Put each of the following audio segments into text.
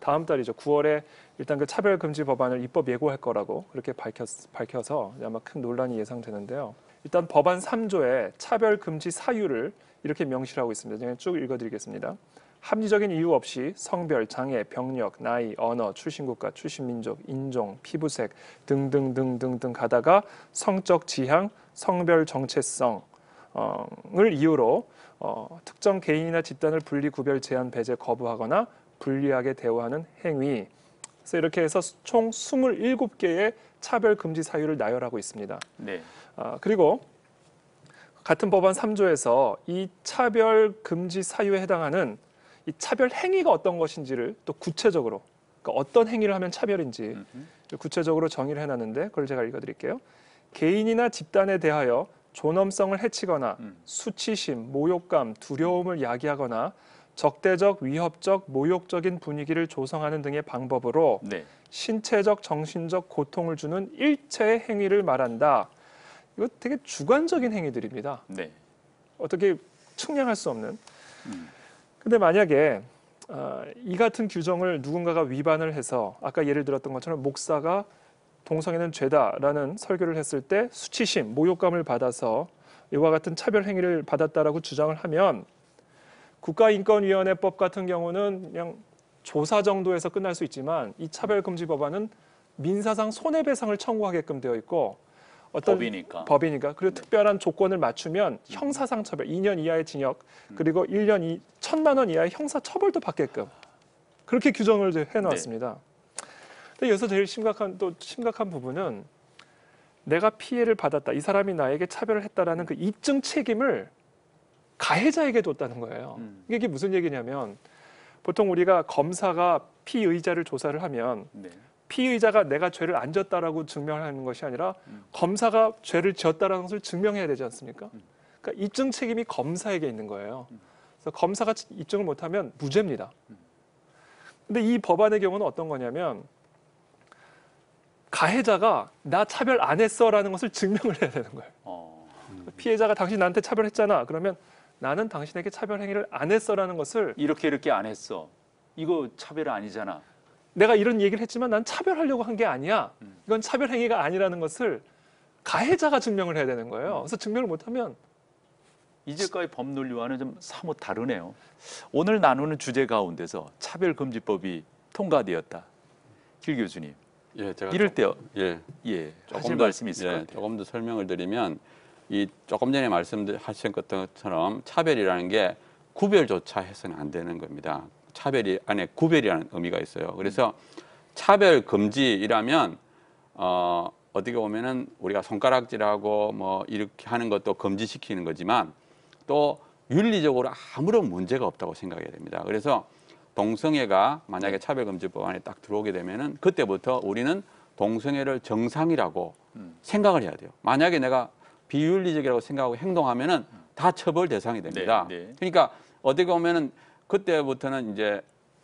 다음 달이죠. 9월에 일단 그 차별금지 법안을 입법 예고할 거라고 그렇게 밝혀서 아마 큰 논란이 예상되는데요. 일단 법안 3조에 차별금지 사유를 이렇게 명시를 하고 있습니다. 제가 쭉 읽어드리겠습니다. 합리적인 이유 없이 성별, 장애, 병력, 나이, 언어, 출신국가, 출신민족, 인종, 피부색 등등등등등 가다가 성적 지향, 성별 정체성을 이유로 특정 개인이나 집단을 분리, 구별, 제한, 배제, 거부하거나 불리하게 대우하는 행위. 그래서 이렇게 해서 총 27개의 차별금지 사유를 나열하고 있습니다. 네. 그리고 같은 법안 3조에서 이 차별금지 사유에 해당하는 이 차별 행위가 어떤 것인지를 또 구체적으로, 그러니까 어떤 행위를 하면 차별인지 구체적으로 정의를 해놨는데 그걸 제가 읽어드릴게요. 개인이나 집단에 대하여 존엄성을 해치거나 수치심, 모욕감, 두려움을 야기하거나 적대적, 위협적, 모욕적인 분위기를 조성하는 등의 방법으로 네. 신체적, 정신적 고통을 주는 일체의 행위를 말한다. 이거 되게 주관적인 행위들입니다. 네. 어떻게 측량할 수 없는. 근데 만약에 이 같은 규정을 누군가가 위반을 해서 아까 예를 들었던 것처럼 목사가 동성애는 죄다라는 설교를 했을 때 수치심, 모욕감을 받아서 이와 같은 차별 행위를 받았다라고 주장을 하면 국가인권위원회법 같은 경우는 그냥 조사 정도에서 끝날 수 있지만 이 차별금지 법안은 민사상 손해배상을 청구하게끔 되어 있고 어떤 법이니까 그리고 특별한 조건을 맞추면 형사상 처벌 2년 이하의 징역 그리고 1년 1,000만 원 이하의 형사 처벌도 받게끔 그렇게 규정을 해놓았습니다. 근데 여기서 제일 심각한 부분은 내가 피해를 받았다, 이 사람이 나에게 차별을 했다라는 그 입증 책임을 가해자에게 뒀다는 거예요. 이게 무슨 얘기냐면 보통 우리가 검사가 피의자를 조사를 하면 피의자가 내가 죄를 안 졌다라고 증명하는 것이 아니라 검사가 죄를 지었다라는 것을 증명해야 되지 않습니까? 그러니까 입증 책임이 검사에게 있는 거예요. 그래서 검사가 입증을 못하면 무죄입니다. 근데 이 법안의 경우는 어떤 거냐면 가해자가 나 차별 안 했어라는 것을 증명을 해야 되는 거예요. 피해자가 당신 나한테 차별했잖아. 그러면 나는 당신에게 차별 행위를 안 했어라는 것을 이렇게 안 했어. 이거 차별 아니잖아. 내가 이런 얘기를 했지만 난 차별하려고 한 게 아니야. 이건 차별 행위가 아니라는 것을 가해자가 증명을 해야 되는 거예요. 그래서 증명을 못하면 이제까지 법논리와는 좀 사뭇 다르네요. 오늘 나누는 주제 가운데서 차별금지법이 통과되었다. 길 교수님. 예, 제가 이럴 때 조금 하실 더 말씀이 있을 것 같아요. 조금 더 설명을 드리면 이 조금 전에 말씀하신 것처럼 차별이라는 게 구별조차 해서는 안 되는 겁니다. 차별이 안에 구별이라는 의미가 있어요. 그래서 차별 금지이라면 어떻게 보면은 우리가 손가락질하고 뭐 이렇게 하는 것도 금지시키는 거지만 또 윤리적으로 아무런 문제가 없다고 생각해야 됩니다. 그래서 동성애가 만약에 차별금지법안에 딱 들어오게 되면은 그때부터 우리는 동성애를 정상이라고 생각을 해야 돼요. 만약에 내가 비윤리적이라고 생각하고 행동하면은 다 처벌 대상이 됩니다. 그러니까 어떻게 보면은 그때부터는 이제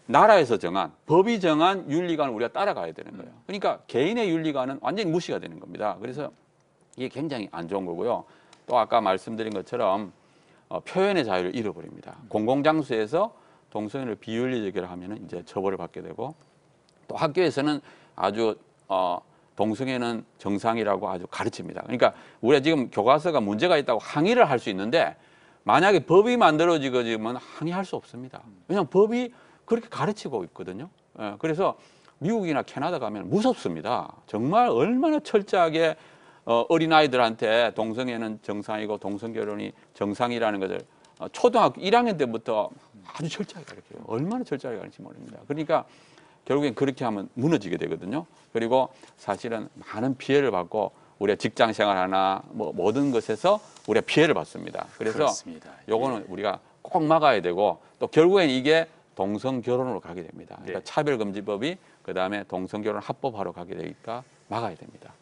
나라에서 정한, 법이 정한 윤리관을 우리가 따라가야 되는 거예요. 그러니까 개인의 윤리관은 완전히 무시가 되는 겁니다. 그래서 이게 굉장히 안 좋은 거고요. 또 아까 말씀드린 것처럼 표현의 자유를 잃어버립니다. 공공장소에서 동성애를 비윤리적이라 하면은 이제 처벌을 받게 되고 또 학교에서는 아주 동성애는 정상이라고 아주 가르칩니다. 그러니까 우리가 지금 교과서가 문제가 있다고 항의를 할 수 있는데 만약에 법이 만들어지고 지면 항의할 수 없습니다. 왜냐하면 법이 그렇게 가르치고 있거든요. 그래서 미국이나 캐나다 가면 무섭습니다. 정말 얼마나 철저하게 어린아이들한테 동성애는 정상이고 동성결혼이 정상이라는 것을 초등학교 1학년 때부터 아주 철저하게 가르쳐요. 얼마나 철저하게 가르치는지 모릅니다. 그러니까 결국엔 그렇게 하면 무너지게 되거든요. 그리고 사실은 많은 피해를 받고 우리가 직장 생활하나 뭐 모든 것에서 우리가 피해를 받습니다. 그래서 요거는 우리가 꼭 막아야 되고 또 결국엔 이게 동성결혼으로 가게 됩니다. 그러니까 차별금지법이 그다음에 동성결혼 합법화로 가게 되니까 막아야 됩니다.